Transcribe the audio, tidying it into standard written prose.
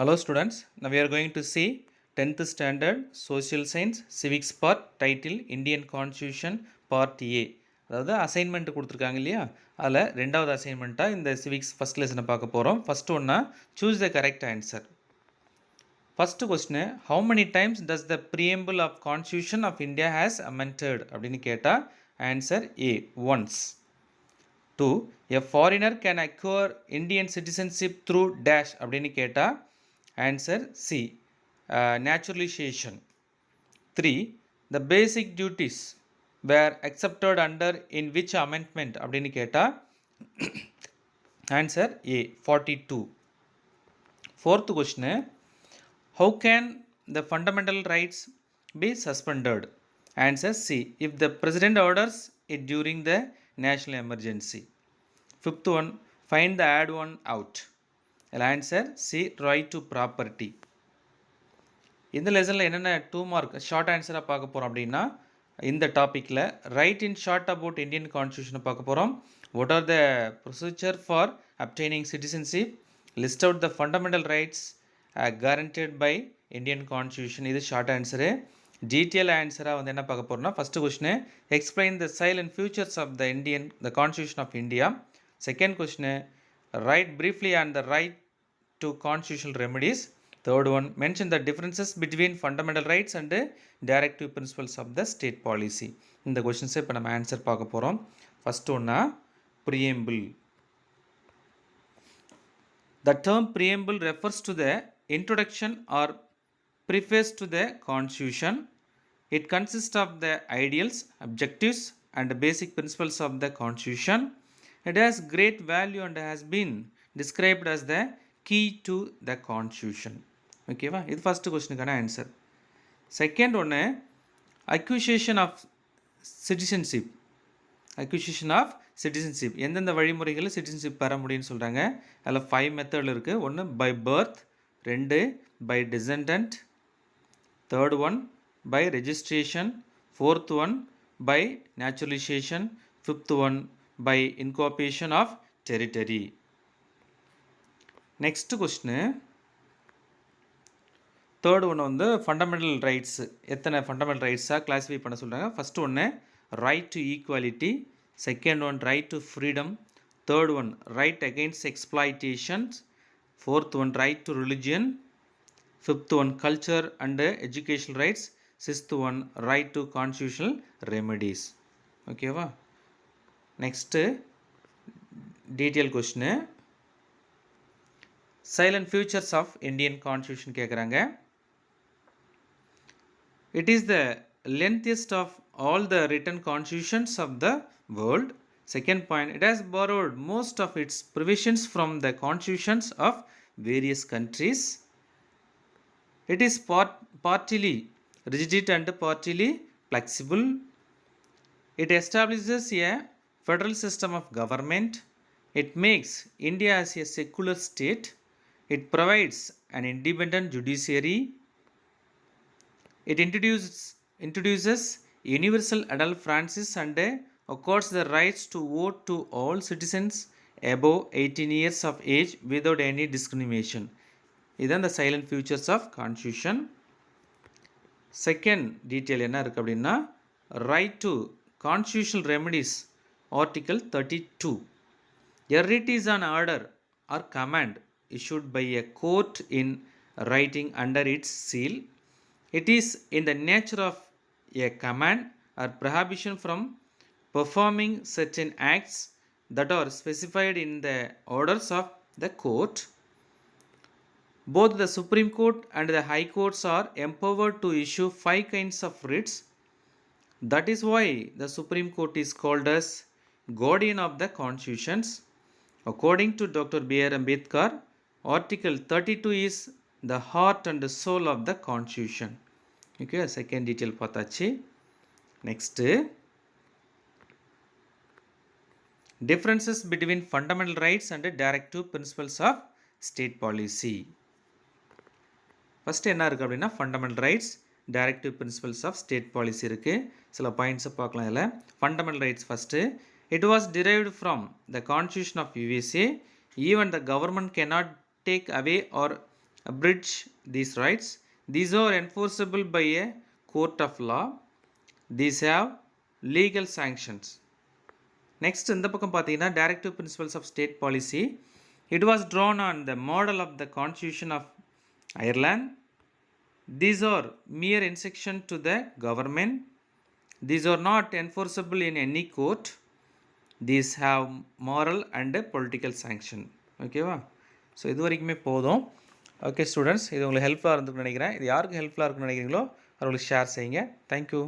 Hello students, now we are going to see 10th standard social science civics part title Indian Constitution part A. அதாவது assignment கொடுத்துருக்காங்க இல்லையா, அதில் ரெண்டாவது அசைன்மெண்ட்டாக இந்த civics first லெசனை பார்க்க போகிறோம். ஃபஸ்ட்டு ஒன்றா choose the correct answer. First question, how many times does the preamble of constitution of India has amended அப்படின்னு கேட்டால் answer A, once. 2. A foreigner can acquire Indian citizenship through dash அப்படின்னு கேட்டால் answer C, naturalization. 3. The basic duties were accepted under in which amendment அப்படின்னு கேட்டால் answer A, 42. Fourth question, how can the fundamental rights be suspended? Answer C, if the president orders it during the national emergency. Fifth one, find the add one out. Answer C, right to property. இந்த லெசனில் என்னென்ன 2 mark short ஆன்சராக பார்க்க போகிறோம் அப்படின்னா, இந்த டாப்பிக்கில் right in short about Indian கான்ஸ்டியூஷனை பார்க்க போகிறோம். What are the procedure for obtaining citizenship, list out the fundamental rights guaranteed by Indian constitution. இது ஷார்ட் ஆன்சரு. டீட்டெயில் ஆன்சராக வந்து என்ன பார்க்க போகிறோம்னா, first question, explain the style and features of the constitution of India. Second question, write briefly on the right to constitutional remedies. Third one, mention the differences between fundamental rights and directive principles of the state policy. இந்த questions இப்போ நம்ம answer பார்க்க போகிறோம். First ஒன்னா preamble. The term preamble refers to the introduction or preface to the constitution. It consists of the ideals, objectives and basic principles of the constitution. It has great value and has been described as the key to the constitution. ஓகேவா, இது first கொஸ்டினுக்கான answer. Second ஒன்று, acquisition of citizenship. Acquisition of citizenship எந்தெந்த வழிமுறைகளில் citizenship பெற முடியும்னு சொல்கிறாங்க. அதில் 5 மெத்தடில் இருக்குது. ஒன்று by birth, 2 by descendant, 3rd one by registration, 4th one by naturalisation, 5th one by incorporation of territory. Next question, third one வந்து fundamental rights. எத்தனை fundamental rights-ஆ classify பண்ண சொல்கிறாங்க. ஃபஸ்ட் ஒன்று right to equality, second one right to freedom, third one right against exploitation, fourth one right to religion, fifth one culture and educational rights, sixth one right to constitutional remedies. ஓகேவா, next detail question, salient features of Indian constitution கேட்குறாங்க. It is the lengthiest of all the written constitutions of the world. Second point, it has borrowed most of its provisions from the constitutions of various countries. It is partly rigid and partly flexible. It establishes a federal system of government. It makes India as a secular state. It provides an independent judiciary. It introduces universal adult franchise and accords the rights to vote to all citizens above 18 years of age without any discrimination. இதுதான் the silent features of constitution. Second detail என்ன இருக்குது அப்படின்னா, right to constitutional remedies. Article 32. A writ is an order or command issued by a court in writing under its seal. It is in the nature of a command or prohibition from performing certain acts that are specified in the orders of the court. Both the Supreme Court and the High Courts are empowered to issue 5 kinds of writs. That is why the Supreme Court is called as guardian of the constitutions. According to Dr. B.R. Ambedkar, Article 32 is the heart and the soul of the constitution. Okay, second detail பார்த்தாச்சு. Next, differences between fundamental rights and directive principles of state policy. First என்ன இருக்குது அப்படின்னா, fundamental rights, directive principles of state policy இருக்குது. சில பாயிண்ட்ஸை பார்க்கலாம். இதில் fundamental rights first, it was derived from the constitution of USA. Even the government cannot take away or abridge these rights. These are enforceable by a court of law. These have legal sanctions. Next இந்த பக்கம் பார்த்தீங்கன்னா directive principles of state policy. It was drawn on the model of the constitution of Ireland. These are mere instruction to the government. These are not enforceable in any court. These have moral and political sanction. ஓகேவா? So இது வரைக்குமே போதும். Okay students, இது உங்களுக்கு ஹெல்ப்ஃபுல்லாக இருந்துக்குன்னு நினைக்கிறேன். இது யாருக்கு ஹெல்ப்ஃபுல்லாக இருக்குன்னு நினைக்கிறீங்களோ அவங்களுக்கு ஷேர் செய்யுங்க. தேங்க்யூ.